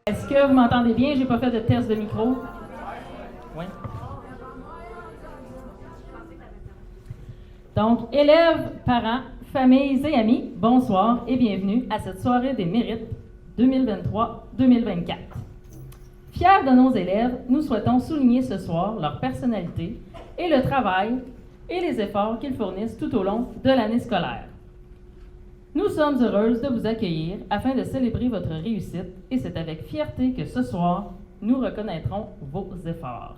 Est-ce que vous m'entendez bien? J'ai pas fait de test de micro. Oui. Donc, élèves, parents, familles et amis, bonsoir et bienvenue à cette soirée des mérites 2023-2024. Fiers de nos élèves, nous souhaitons souligner ce soir leur personnalité et le travail et les efforts qu'ils fournissent tout au long de l'année scolaire. Nous sommes heureuses de vous accueillir afin de célébrer votre réussite et c'est avec fierté que ce soir, nous reconnaîtrons vos efforts.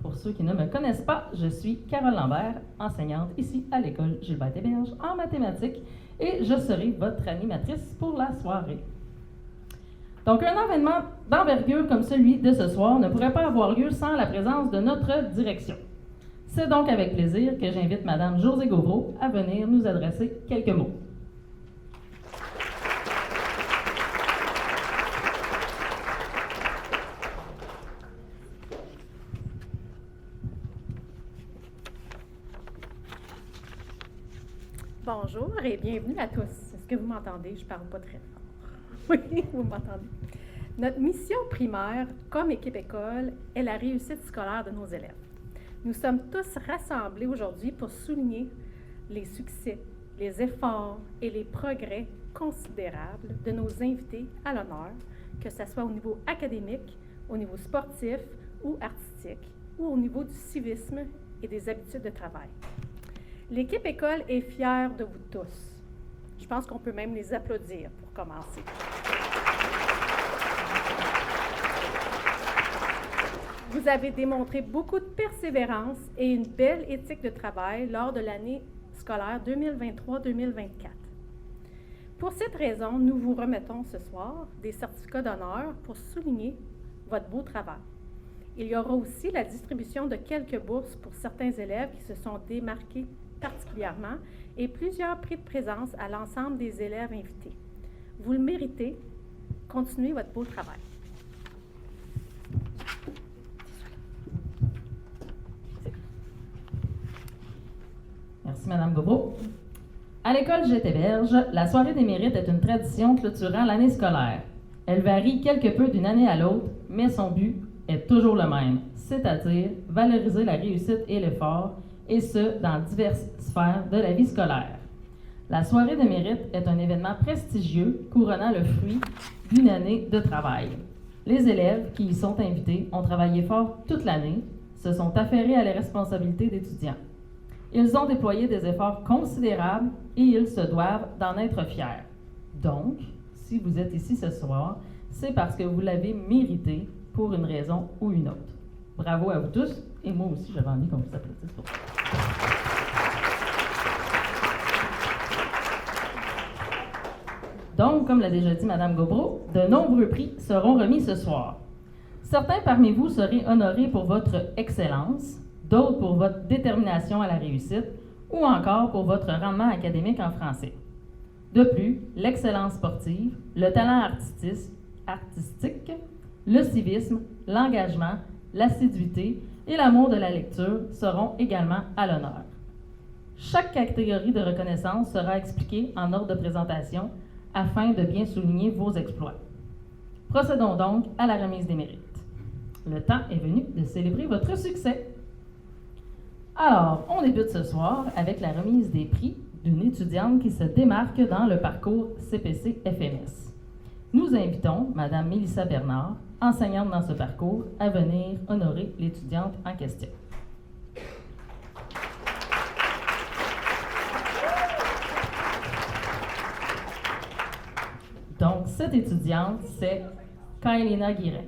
Pour ceux qui ne me connaissent pas, je suis Carole Lambert, enseignante ici à l'école Gilbert-Héberge en mathématiques et je serai votre animatrice pour la soirée. Donc, un événement d'envergure comme celui de ce soir ne pourrait pas avoir lieu sans la présence de notre direction. C'est donc avec plaisir que j'invite Mme Josée Gauvreau à venir nous adresser quelques mots. Bonjour et bienvenue à tous. Est-ce que vous m'entendez? Je ne parle pas très fort. Oui, vous m'entendez. Notre mission primaire, comme équipe école, est la réussite scolaire de nos élèves. Nous sommes tous rassemblés aujourd'hui pour souligner les succès, les efforts et les progrès considérables de nos invités à l'honneur, que ce soit au niveau académique, au niveau sportif ou artistique, ou au niveau du civisme et des habitudes de travail. L'équipe école est fière de vous tous. Je pense qu'on peut même les applaudir pour commencer. Vous avez démontré beaucoup de persévérance et une belle éthique de travail lors de l'année scolaire 2023-2024. Pour cette raison, nous vous remettons ce soir des certificats d'honneur pour souligner votre beau travail. Il y aura aussi la distribution de quelques bourses pour certains élèves qui se sont démarqués particulièrement et plusieurs prix de présence à l'ensemble des élèves invités. Vous le méritez. Continuez votre beau travail. Merci, Mme Gauvreau. À l'école Gilbert-Héberge, la soirée des mérites est une tradition clôturant l'année scolaire. Elle varie quelque peu d'une année à l'autre, mais son but est toujours le même, c'est-à-dire valoriser la réussite et l'effort, et ce, dans diverses sphères de la vie scolaire. La soirée des mérites est un événement prestigieux couronnant le fruit d'une année de travail. Les élèves qui y sont invités ont travaillé fort toute l'année, se sont affairés à les responsabilités d'étudiants. Ils ont déployé des efforts considérables et ils se doivent d'en être fiers. Donc, si vous êtes ici ce soir, c'est parce que vous l'avez mérité pour une raison ou une autre. Bravo à vous tous, et moi aussi, j'avais envie qu'on vous applaudisse pour ça. Donc, comme l'a déjà dit Mme Gauvreau, de nombreux prix seront remis ce soir. Certains parmi vous seraient honorés pour votre excellence, d'autres pour votre détermination à la réussite ou encore pour votre rendement académique en français. De plus, l'excellence sportive, le talent artistique, le civisme, l'engagement, l'assiduité et l'amour de la lecture seront également à l'honneur. Chaque catégorie de reconnaissance sera expliquée en ordre de présentation afin de bien souligner vos exploits. Procédons donc à la remise des mérites. Le temps est venu de célébrer votre succès. Alors, on débute ce soir avec la remise des prix d'une étudiante qui se démarque dans le parcours CPC-FMS. Nous invitons Mme Mélissa Bernard, enseignante dans ce parcours, à venir honorer l'étudiante en question. Donc, cette étudiante, c'est Kailina Guirin.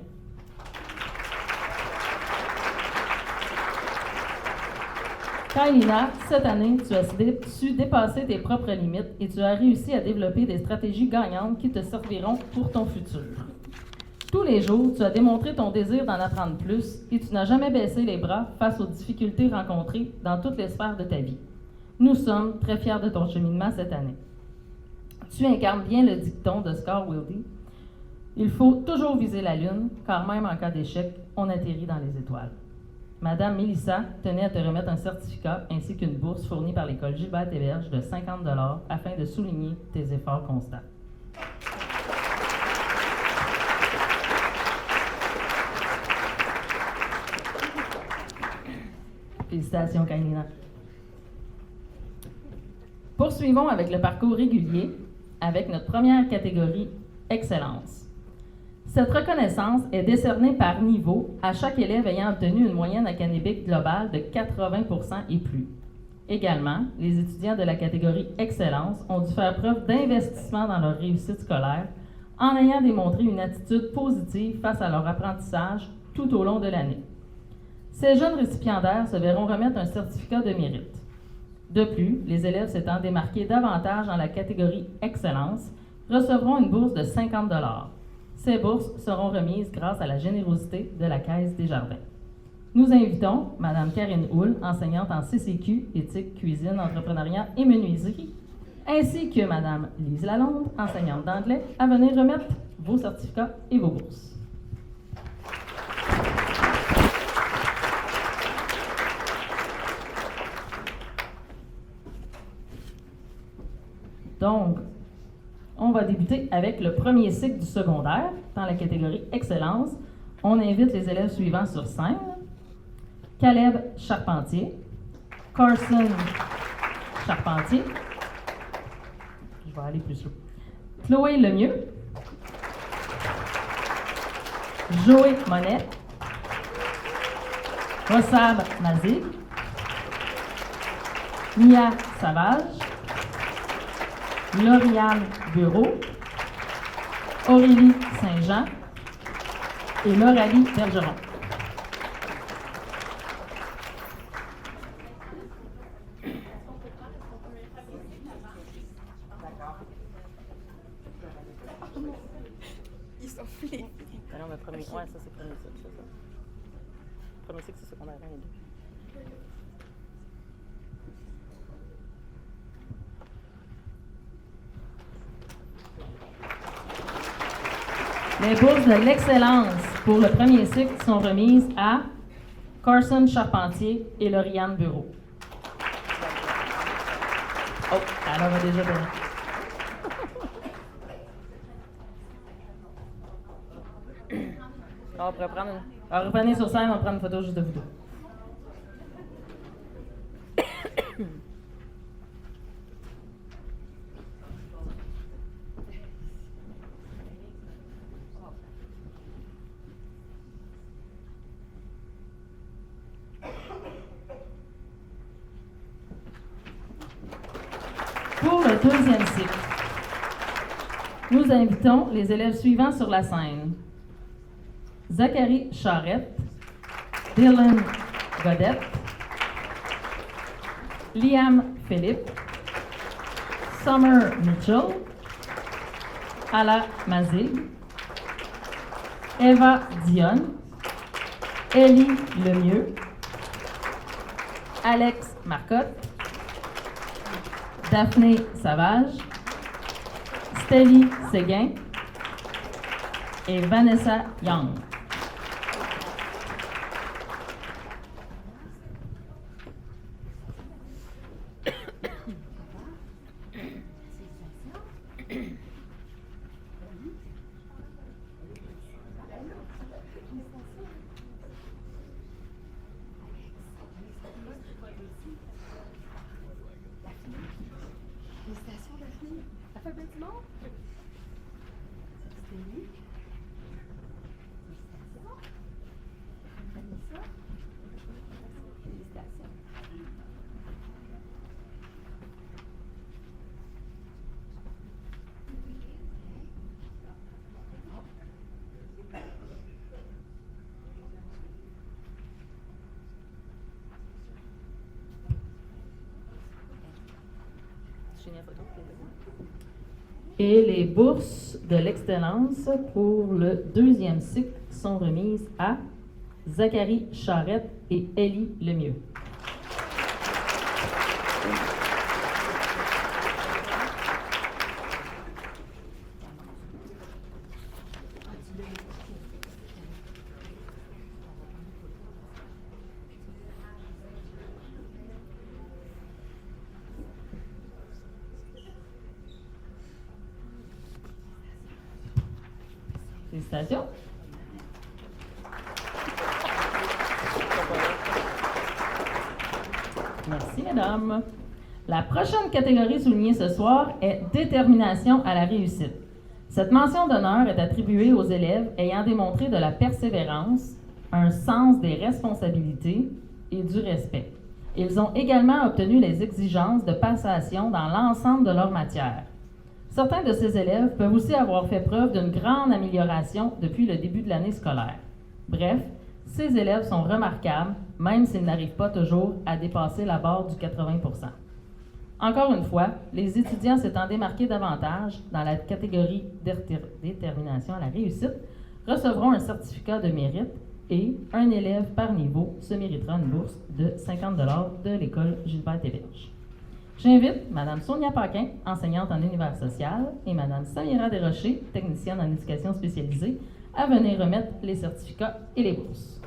Kailina, cette année, tu as su dépasser tes propres limites et tu as réussi à développer des stratégies gagnantes qui te serviront pour ton futur. Tous les jours, tu as démontré ton désir d'en apprendre plus et tu n'as jamais baissé les bras face aux difficultés rencontrées dans toutes les sphères de ta vie. Nous sommes très fiers de ton cheminement cette année. Tu incarnes bien le dicton de Scar Wilde. Il faut toujours viser la lune, car même en cas d'échec, on atterrit dans les étoiles. Madame Mélissa tenait à te remettre un certificat ainsi qu'une bourse fournie par l'école Gilbert-Héberge de 50 $ afin de souligner tes efforts constants. Félicitations, Kailina. Poursuivons avec le parcours régulier avec notre première catégorie, Excellence. Cette reconnaissance est décernée par niveau à chaque élève ayant obtenu une moyenne académique globale de 80% et plus. Également, les étudiants de la catégorie Excellence ont dû faire preuve d'investissement dans leur réussite scolaire en ayant démontré une attitude positive face à leur apprentissage tout au long de l'année. Ces jeunes récipiendaires se verront remettre un certificat de mérite. De plus, les élèves s'étant démarqués davantage dans la catégorie Excellence recevront une bourse de 50 $. Ces bourses seront remises grâce à la générosité de la Caisse des Jardins. Nous invitons Mme Karine Houle, enseignante en CCQ, éthique, cuisine, entrepreneuriat et menuiserie, ainsi que Mme Lise Lalonde, enseignante d'anglais, à venir remettre vos certificats et vos bourses. Donc, on va débuter avec le premier cycle du secondaire, dans la catégorie Excellence. On invite les élèves suivants sur scène. Caleb Charpentier, Carson Charpentier, je vais aller plus slow, Chloé Lemieux, Joé Monet, Rossab Mazig, Mia Savage, Lauriane Bureau, Aurélie Saint-Jean et Loralie Bergeron. Ils sont flics. Non, mais premier, ouais, ça c'est premier cycle, c'est ça. Premier cycle, c'est secondaire 1 et 2. Les bourses de l'excellence pour le premier cycle sont remises à Carson Charpentier et Lauriane Bureau. Oh, elle en a déjà donné. On pourrait prendre une... Alors, revenez sur scène, on va prendre une photo juste de vous deux. Pour le deuxième cycle, nous invitons les élèves suivants sur la scène. Zachary Charette, Dylan Godette, Liam Philippe, Summer Mitchell, Ala Mazig, Eva Dionne, Ellie Lemieux, Alex Marcotte, Daphné Savage, Stélie Séguin et Vanessa Young. Et les bourses de l'excellence pour le deuxième cycle sont remises à Zachary Charette et Ellie Lemieux. Félicitations. Merci, mesdames. La prochaine catégorie soulignée ce soir est détermination à la réussite. Cette mention d'honneur est attribuée aux élèves ayant démontré de la persévérance, un sens des responsabilités et du respect. Ils ont également obtenu les exigences de passation dans l'ensemble de leur matière. Certains de ces élèves peuvent aussi avoir fait preuve d'une grande amélioration depuis le début de l'année scolaire. Bref, ces élèves sont remarquables, même s'ils n'arrivent pas toujours à dépasser la barre du 80%. Encore une fois, les étudiants s'étant démarqués davantage dans la catégorie détermination à la réussite recevront un certificat de mérite et un élève par niveau se méritera une bourse de 50 $ de l'école Gilbert Héberge. J'invite Mme Sonia Paquin, enseignante en univers social, et Mme Samira Desrochers, technicienne en éducation spécialisée, à venir remettre les certificats et les bourses.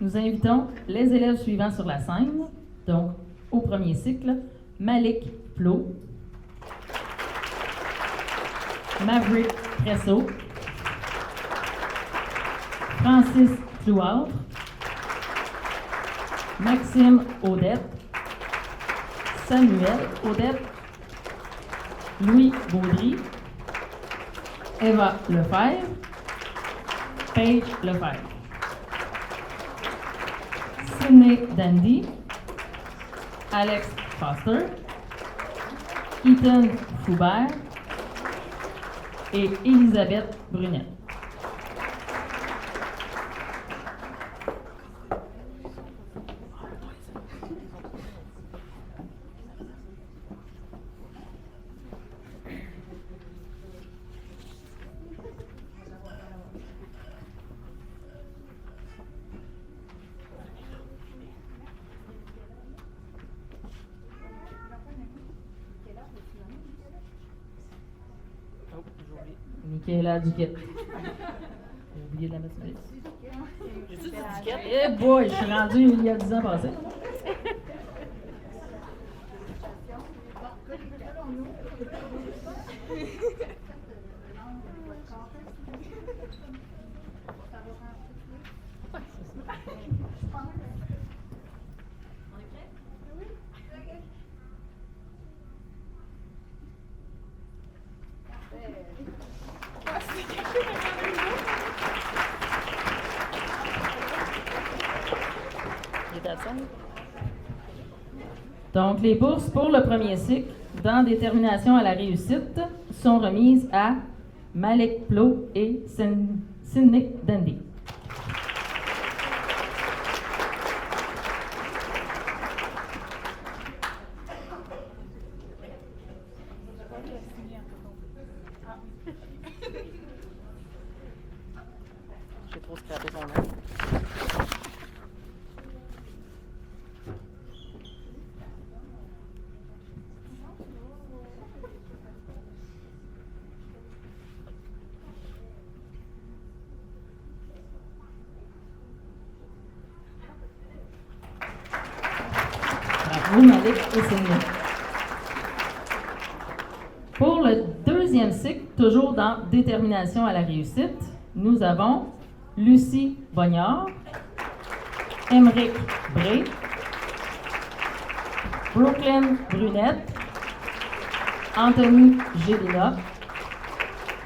Nous invitons les élèves suivants sur la scène. Donc, au premier cycle, Malik Plot, Maverick Presso, Francis Clouard, Maxime Audette, Samuel Audette, Louis Baudry, Eva Lefebvre, Paige Lefebvre. Sydney Dandy, Alex Foster, Ethan Foubert et Elisabeth Brunet. Michaela Duquette. J'ai oublié de la mettre sur la liste. J'ai-tu dit Duquette? Eh boy, je suis rendu il y a 10 ans passés. Donc, les bourses pour le premier cycle dans détermination à la réussite sont remises à Malik Plot et Sydney Dandy. J'ai trop scrappé son nom. Malik et Sydney. Pour le deuxième cycle, toujours dans détermination à la réussite, nous avons Lucie Bognard, Émeric Bré, Brooklyn Brunette, Anthony Gélina,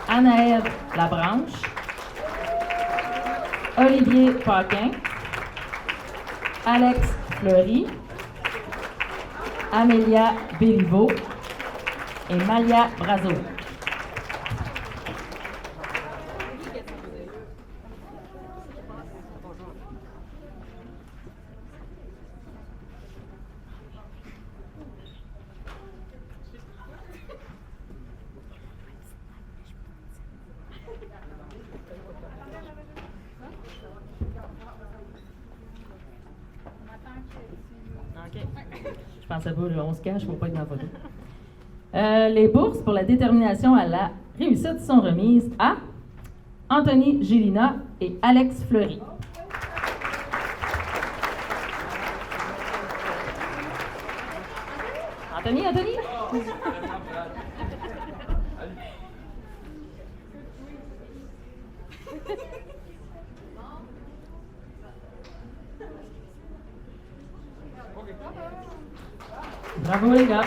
Anaëlle Labranche, Olivier Paquin, Alex Fleury, Amélia Béliveau et Malia Brazo. Je pensais pas, on se cache, il ne faut pas être dans la photo. Les bourses pour la détermination à la réussite sont remises à Anthony Gélina et Alex Fleury. Anthony. Bravo les gars.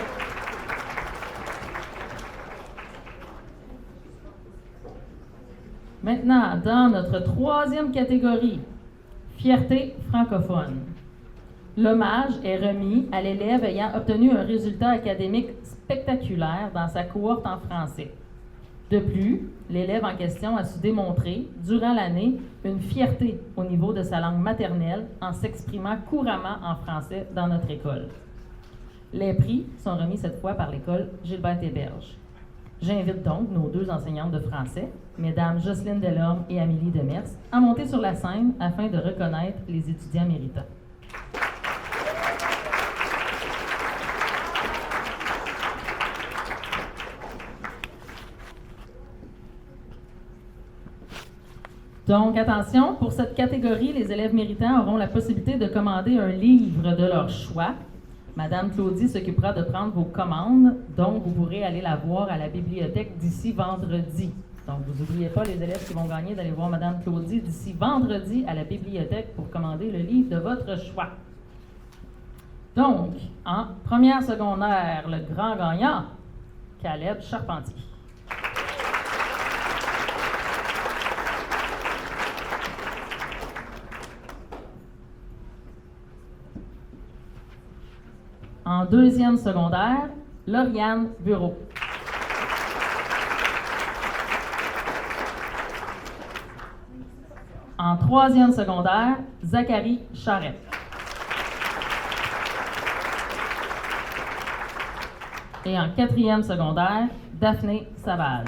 Maintenant, dans notre troisième catégorie, fierté francophone. L'hommage est remis à l'élève ayant obtenu un résultat académique spectaculaire dans sa cohorte en français. De plus, l'élève en question a su démontrer, durant l'année, une fierté au niveau de sa langue maternelle en s'exprimant couramment en français dans notre école. Les prix sont remis cette fois par l'école Gilbert-Héberge. J'invite donc nos deux enseignantes de français, mesdames Jocelyne Delorme et Amélie Demers, à monter sur la scène afin de reconnaître les étudiants méritants. Donc, attention, pour cette catégorie, les élèves méritants auront la possibilité de commander un livre de leur choix. Madame Claudie s'occupera de prendre vos commandes, donc vous pourrez aller la voir à la bibliothèque d'ici vendredi. Donc, vous n'oubliez pas, les élèves qui vont gagner, d'aller voir Madame Claudie d'ici vendredi à la bibliothèque pour commander le livre de votre choix. Donc, en première secondaire, le grand gagnant, Caleb Charpentier. En deuxième secondaire, Lauriane Bureau. En troisième secondaire, Zachary Charette. Et en quatrième secondaire, Daphné Savage.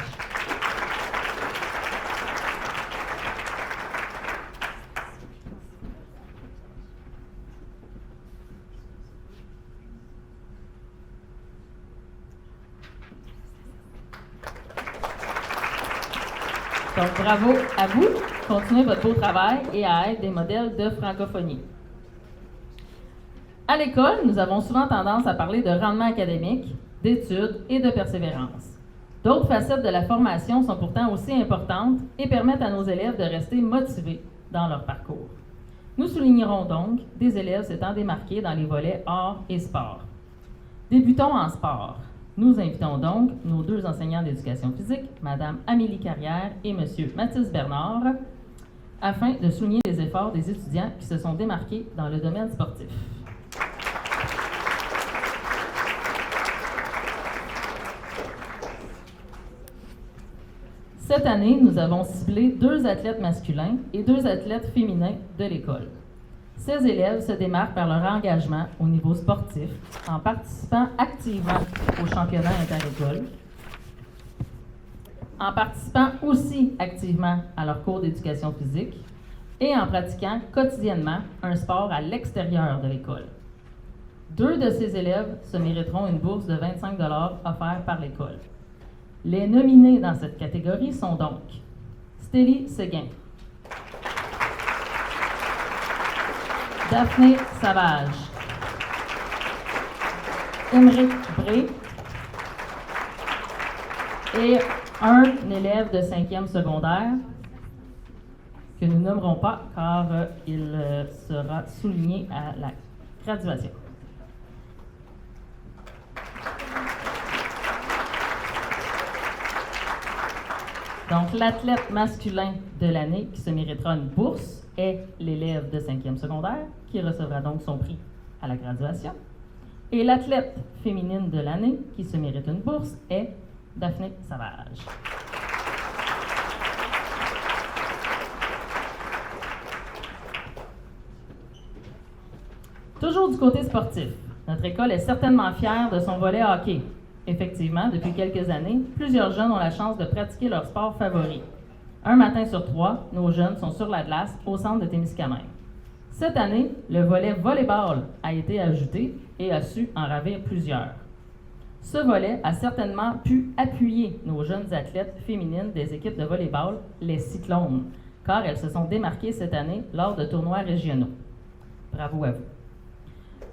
Donc, bravo à vous. Continuez votre beau travail et à être des modèles de francophonie. À l'école, nous avons souvent tendance à parler de rendement académique, d'études et de persévérance. D'autres facettes de la formation sont pourtant aussi importantes et permettent à nos élèves de rester motivés dans leur parcours. Nous soulignerons donc des élèves s'étant démarqués dans les volets art et sport. Débutons en sport. Nous invitons donc nos deux enseignants d'éducation physique, Mme Amélie Carrière et M. Mathis Bernard, afin de souligner les efforts des étudiants qui se sont démarqués dans le domaine sportif. Cette année, nous avons ciblé 2 athlètes masculins et 2 athlètes féminins de l'école. Ces élèves se démarquent par leur engagement au niveau sportif en participant activement aux championnats interécoles, en participant aussi activement à leurs cours d'éducation physique et en pratiquant quotidiennement un sport à l'extérieur de l'école. 2 de ces élèves se mériteront une bourse de 25 $ offerte par l'école. Les nominés dans cette catégorie sont donc Stélie Séguin, Daphné Savage, Émeric Bré et un élève de 5e secondaire que nous nommerons pas car il sera souligné à la graduation. Donc, l'athlète masculin de l'année qui se méritera une bourse est l'élève de 5e secondaire, qui recevra donc son prix à la graduation. Et l'athlète féminine de l'année qui se mérite une bourse est Daphné Savage. Toujours du côté sportif, notre école est certainement fière de son volet hockey. Effectivement, depuis quelques années, plusieurs jeunes ont la chance de pratiquer leur sport favori. Un matin sur 3, nos jeunes sont sur la glace au centre de Témiscamingue. Cette année, le volet volleyball a été ajouté et a su en ravir plusieurs. Ce volet a certainement pu appuyer nos jeunes athlètes féminines des équipes de volleyball, les Cyclones, car elles se sont démarquées cette année lors de tournois régionaux. Bravo à vous.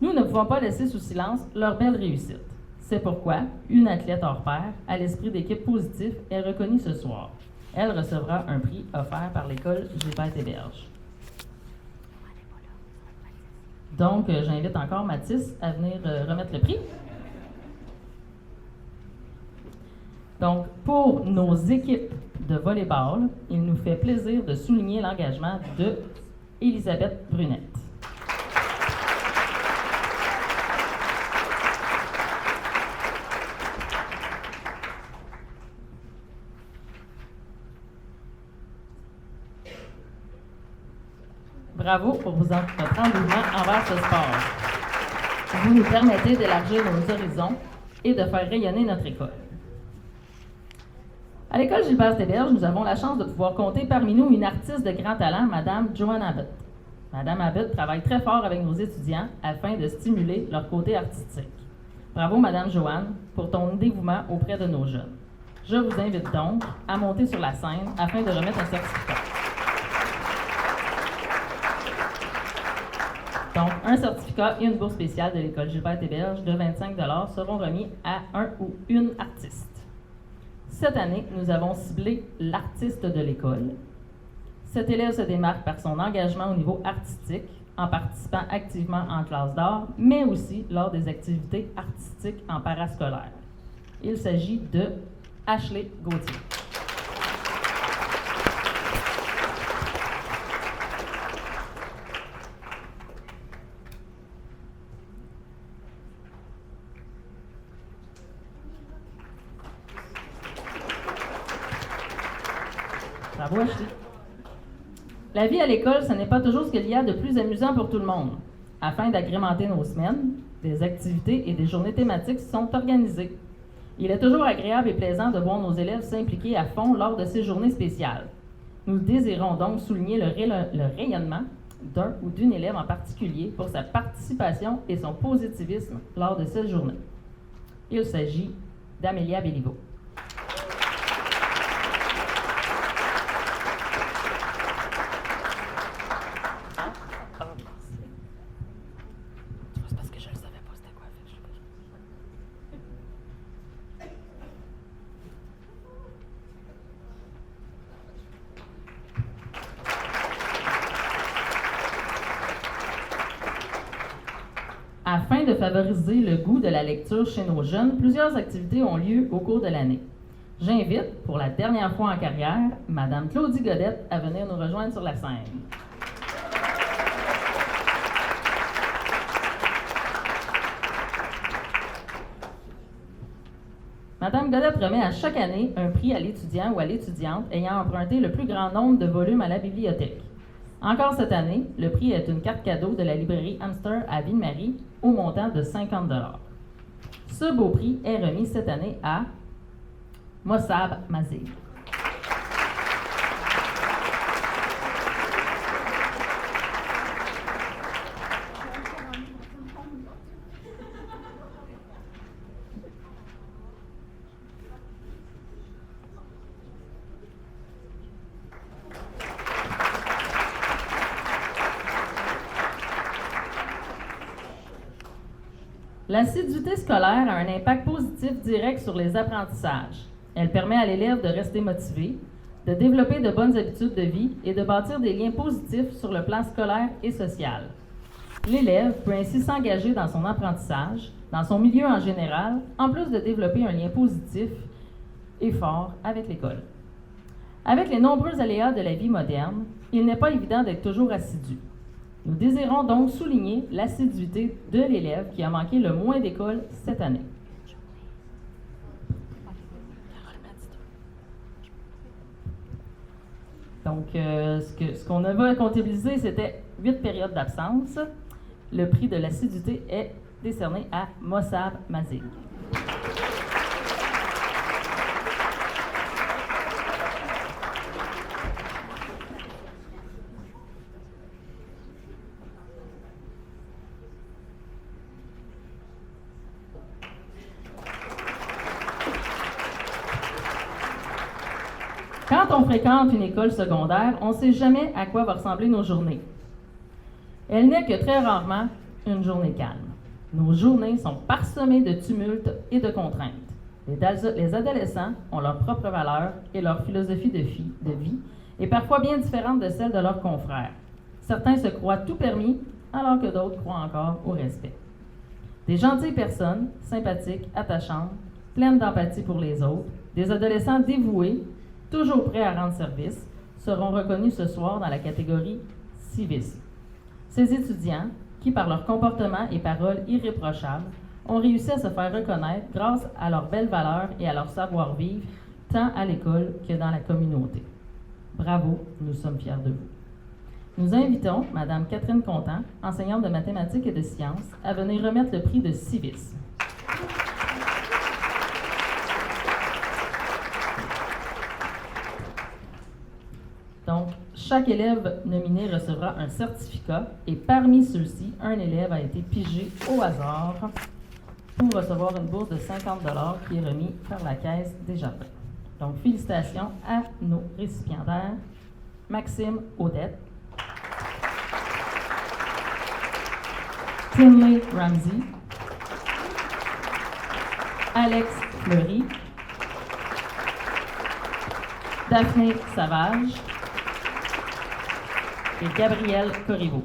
Nous ne pouvons pas laisser sous silence leur belle réussite. C'est pourquoi une athlète hors pair, à l'esprit d'équipe positif, est reconnue ce soir. Elle recevra un prix offert par l'école Gilbert Héberge. Donc, j'invite encore Mathis à venir remettre le prix. Donc, pour nos équipes de volleyball, il nous fait plaisir de souligner l'engagement de Elisabeth Brunette. Bravo pour votre engouement envers ce sport. Vous nous permettez d'élargir nos horizons et de faire rayonner notre école. À l'école Gilbert Héberge, nous avons la chance de pouvoir compter parmi nous une artiste de grand talent, Madame Joanne Abbott. Madame Abbott travaille très fort avec nos étudiants afin de stimuler leur côté artistique. Bravo, Madame Joanne, pour ton dévouement auprès de nos jeunes. Je vous invite donc à monter sur la scène afin de remettre un certificat. Donc, un certificat et une bourse spéciale de l'école Gilbert Héberge de 25 $ seront remis à un ou une artiste. Cette année, nous avons ciblé l'artiste de l'école. Cet élève se démarque par son engagement au niveau artistique, en participant activement en classe d'art, mais aussi lors des activités artistiques en parascolaire. Il s'agit de Ashley Gauthier. Bravo, Ashley. La vie à l'école, ce n'est pas toujours ce qu'il y a de plus amusant pour tout le monde. Afin d'agrémenter nos semaines, des activités et des journées thématiques sont organisées. Il est toujours agréable et plaisant de voir nos élèves s'impliquer à fond lors de ces journées spéciales. Nous désirons donc souligner le rayonnement d'un ou d'une élève en particulier pour sa participation et son positivisme lors de cette journée. Il s'agit d'Amélia Béliveau. Afin de favoriser le goût de la lecture chez nos jeunes, plusieurs activités ont lieu au cours de l'année. J'invite, pour la dernière fois en carrière, Mme Claudie Godette à venir nous rejoindre sur la scène. Mme Godette remet à chaque année un prix à l'étudiant ou à l'étudiante ayant emprunté le plus grand nombre de volumes à la bibliothèque. Encore cette année, le prix est une carte cadeau de la librairie Hamster à Ville-Marie au montant de 50 $. Ce beau prix est remis cette année à Mossab Mazig. L'assiduité scolaire a un impact positif direct sur les apprentissages. Elle permet à l'élève de rester motivé, de développer de bonnes habitudes de vie et de bâtir des liens positifs sur le plan scolaire et social. L'élève peut ainsi s'engager dans son apprentissage, dans son milieu en général, en plus de développer un lien positif et fort avec l'école. Avec les nombreux aléas de la vie moderne, il n'est pas évident d'être toujours assidu. Nous désirons donc souligner l'assiduité de l'élève qui a manqué le moins d'école cette année. Donc, ce qu'on avait comptabilisé, c'était 8 périodes d'absence. Le prix de l'assiduité est décerné à Mossab Mazig. Quand on fréquente une école secondaire, on ne sait jamais à quoi va ressembler nos journées. Elle n'est que très rarement une journée calme. Nos journées sont parsemées de tumultes et de contraintes. Les adolescents ont leur propre valeur et leur philosophie de vie est parfois bien différente de celle de leurs confrères. Certains se croient tout permis, alors que d'autres croient encore au respect. Des gentilles personnes, sympathiques, attachantes, pleines d'empathie pour les autres, des adolescents dévoués, toujours prêts à rendre service, seront reconnus ce soir dans la catégorie civisme. Ces étudiants, qui par leur comportement et paroles irréprochables, ont réussi à se faire reconnaître grâce à leurs belles valeurs et à leur savoir-vivre, tant à l'école que dans la communauté. Bravo, nous sommes fiers de vous. Nous invitons Mme Catherine Contant, enseignante de mathématiques et de sciences, à venir remettre le prix de civisme. Donc, chaque élève nominé recevra un certificat et parmi ceux-ci, un élève a été pigé au hasard pour recevoir une bourse de 50 $ qui est remise par la Caisse des Jardins. Donc, félicitations à nos récipiendaires. Maxime Odette, Tinley Ramsey, Alex Fleury, Daphné Savage et Gabriel Corriveau.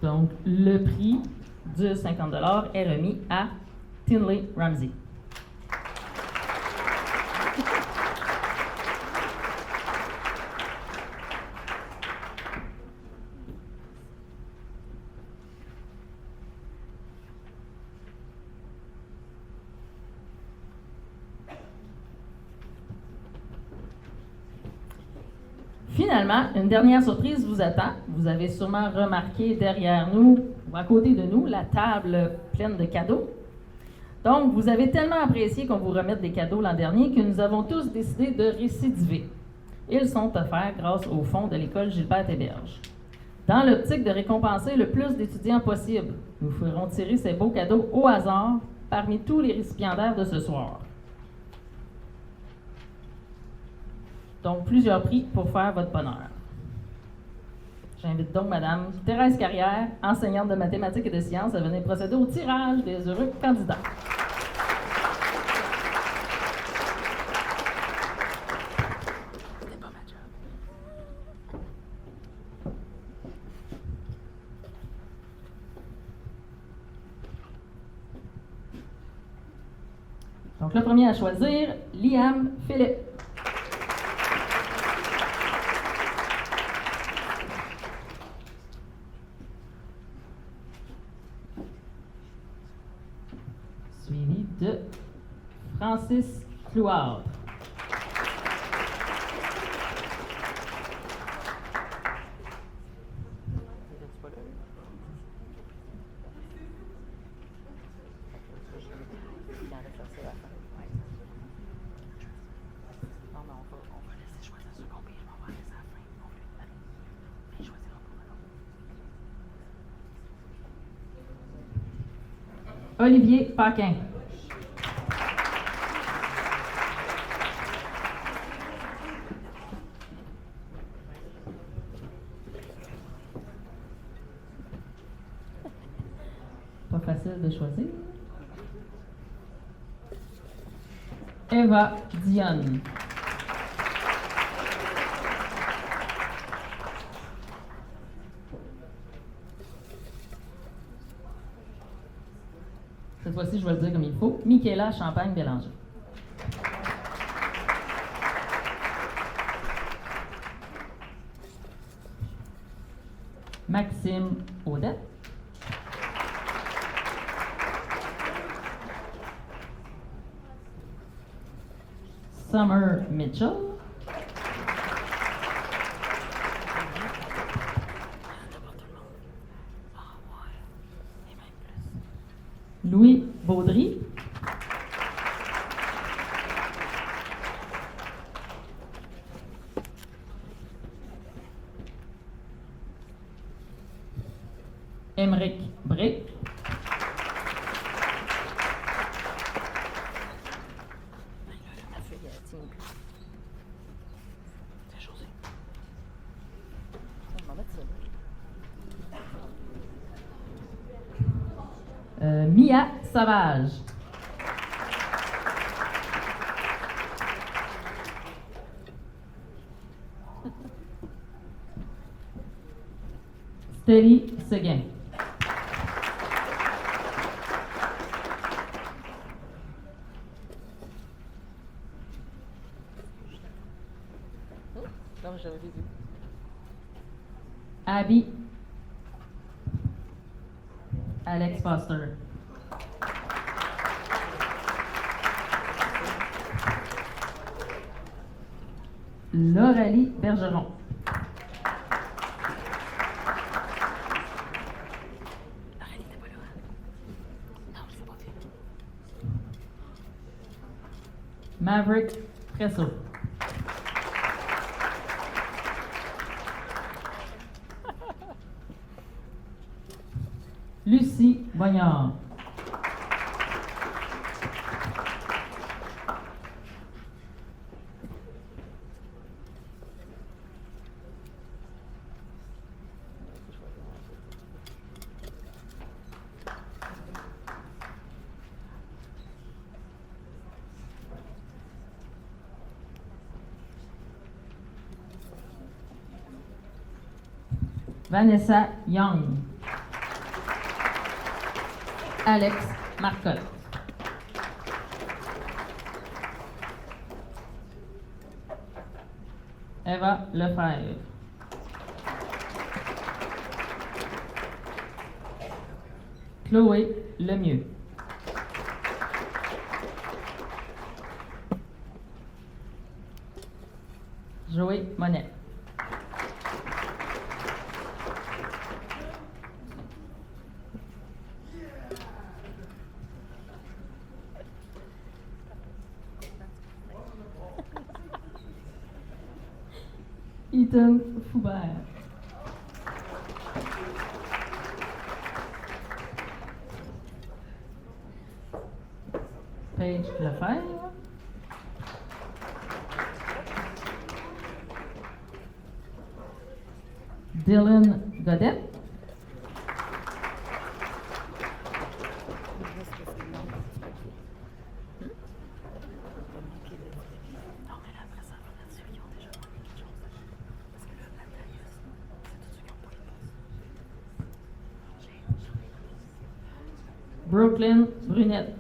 Donc, le prix de 50 $ est remis à Tinley Ramsey. Finalement, une dernière surprise vous attend. Vous avez sûrement remarqué derrière nous, ou à côté de nous, la table pleine de cadeaux. Donc, vous avez tellement apprécié qu'on vous remette des cadeaux l'an dernier que nous avons tous décidé de récidiver. Ils sont offerts grâce au fonds de l'école Gilbert-Héberge. Dans l'optique de récompenser le plus d'étudiants possible, nous ferons tirer ces beaux cadeaux au hasard parmi tous les récipiendaires de ce soir. Donc, plusieurs prix pour faire votre bonheur. J'invite donc Mme Thérèse Carrière, enseignante de mathématiques et de sciences, à venir procéder au tirage des heureux candidats. C'était pas ma job. Donc, le premier à choisir, Liam Philippe. Suivi de Francis Clouard. Olivier Paquin. Pas facile de choisir. Eva Dionne. Cette fois-ci, je vais le dire comme il faut. Michaela Champagne-Bélanger. Maxime Odette. Summer Mitchell. Louis Baudry. Émeric Bré. Mia Savage. Stélie Séguin. Non, j'avais vu. Abby Alex Foster. Laurelie Bergeron. Maverick Presso. Lucie Boignard. Vanessa Young. Alex Marcotte. Eva Lefebvre. Chloé Lemieux. Joé Monet. Ethan Foubert. Paige Lefebvre. Dylan Godet. Brooklyn Brunette.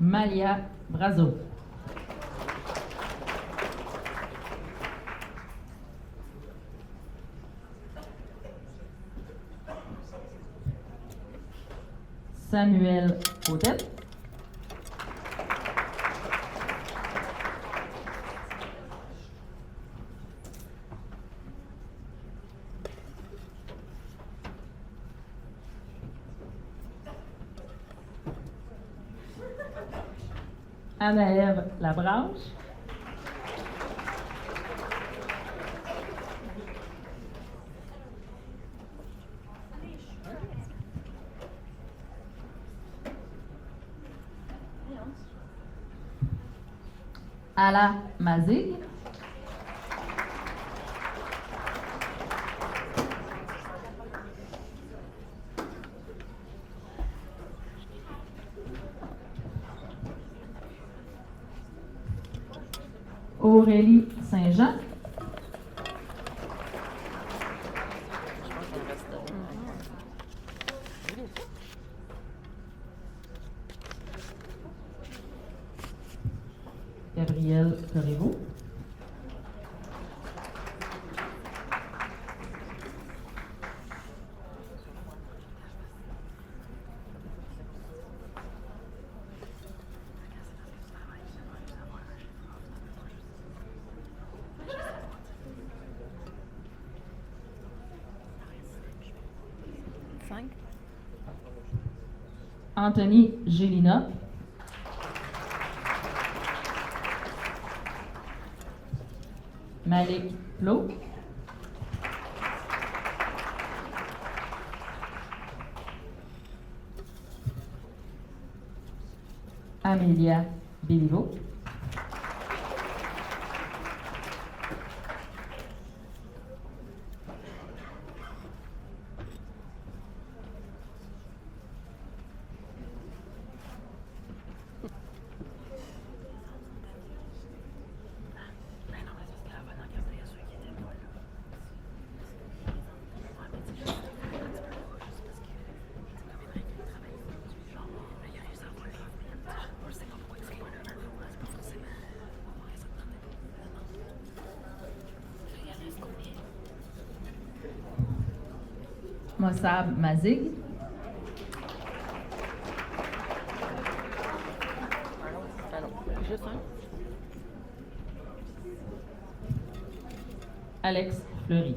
Malia Brazo. Samuel Odette. Anna-Ève Labranche. Ala Mazig. Aurélie Saint-Jean. Gabrielle Corriveau. Anthony Gélina. Malik Lo. Amelia Béliveau. Mossab Mazig. Alex Fleury.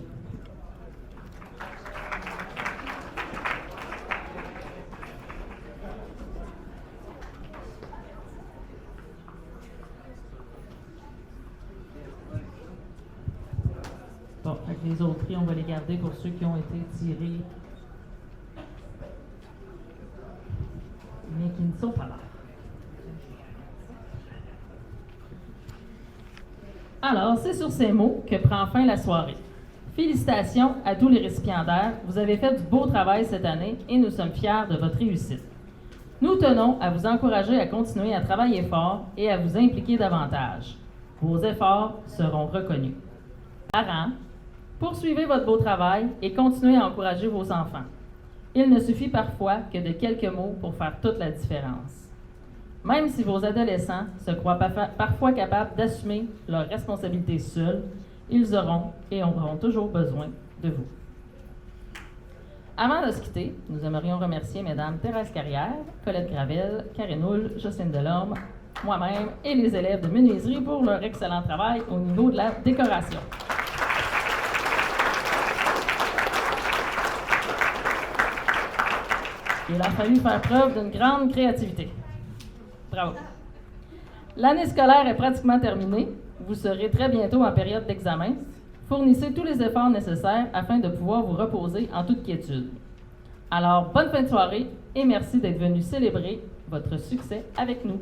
Bon, avec les autres prix, on va les garder pour ceux qui ont été tirés, mais qui ne sont pas là. Alors, c'est sur ces mots que prend fin la soirée. Félicitations à tous les récipiendaires. Vous avez fait du beau travail cette année et nous sommes fiers de votre réussite. Nous tenons à vous encourager à continuer à travailler fort et à vous impliquer davantage. Vos efforts seront reconnus. Parents, poursuivez votre beau travail et continuez à encourager vos enfants. Il ne suffit parfois que de quelques mots pour faire toute la différence. Même si vos adolescents se croient parfois capables d'assumer leurs responsabilités seuls, ils auront et auront toujours besoin de vous. Avant de se quitter, nous aimerions remercier Mesdames Thérèse Carrière, Colette Gravel, Karine Houle, Jocelyne Delorme, moi-même et les élèves de menuiserie pour leur excellent travail au niveau de la décoration. Il a fallu faire preuve d'une grande créativité. Bravo. L'année scolaire est pratiquement terminée. Vous serez très bientôt en période d'examen. Fournissez tous les efforts nécessaires afin de pouvoir vous reposer en toute quiétude. Alors, bonne fin de soirée et merci d'être venu célébrer votre succès avec nous.